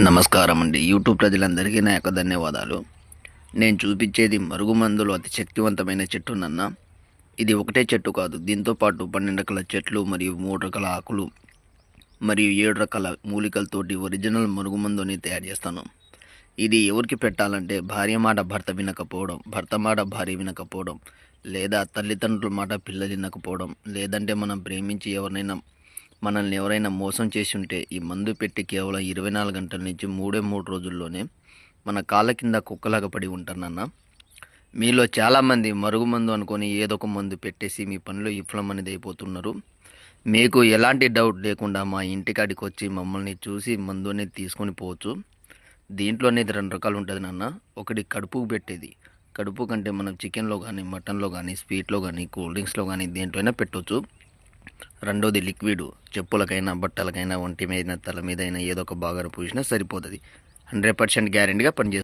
నమస్కారం అండి. యూట్యూబ్ ప్రజలందరికీ నా యొక్క ధన్యవాదాలు. నేను చూపించేది మరుగుమందులో అతి శక్తివంతమైన చెట్టు నన్న. ఇది ఒకటే చెట్టు కాదు, దీంతో పాటు 12 రకాల చెట్లు మరియు 3 రకాల ఆకులు మరియు 7 రకాల మూలికలతోటి ఒరిజినల్ మరుగుమందుని తయారు చేస్తాను. ఇది ఎవరికి పెట్టాలంటే భార్య మాట భర్త వినకపోవడం, భర్త మాట భార్య వినకపోవడం, లేదా తల్లిదండ్రుల మాట పిల్లలు వినకపోవడం, లేదంటే మనం ప్రేమించి మనల్ని ఎవరైనా మోసం చేసి ఉంటే ఈ మందు పెట్టి కేవలం 24 గంటల నుంచి 3 రోజుల్లోనే మన కాళ్ళ కింద కుక్కలాగా పడి ఉంటానన్న. మీలో చాలామంది మరుగుమందు అనుకొని ఏదో ఒక మందు పెట్టేసి మీ పనిలో విఫలం అనేది అయిపోతున్నారు. మీకు ఎలాంటి డౌట్ లేకుండా మా ఇంటికాడికి వచ్చి మమ్మల్ని చూసి మందు అనేది తీసుకొని పోవచ్చు. దీంట్లో అనేది 2 రకాలు ఉంటుంది నాన్న. ఒకటి కడుపుకు పెట్టేది. కడుపు కంటే మనం చికెన్లో కానీ, మటన్లో కానీ, స్వీట్లో కానీ, కూల్ డ్రింక్స్లో కానీ దేంట్లో అయినా పెట్టవచ్చు. రెండోది లిక్విడ్. చెప్పులకైనా, బట్టలకైనా, ఒంటి మీద, తల మీద అయినా ఏదో ఒక భాగాన పూసినా సరిపోతుంది. 100% గ్యారెంటీగా పనిచేస్తుంది.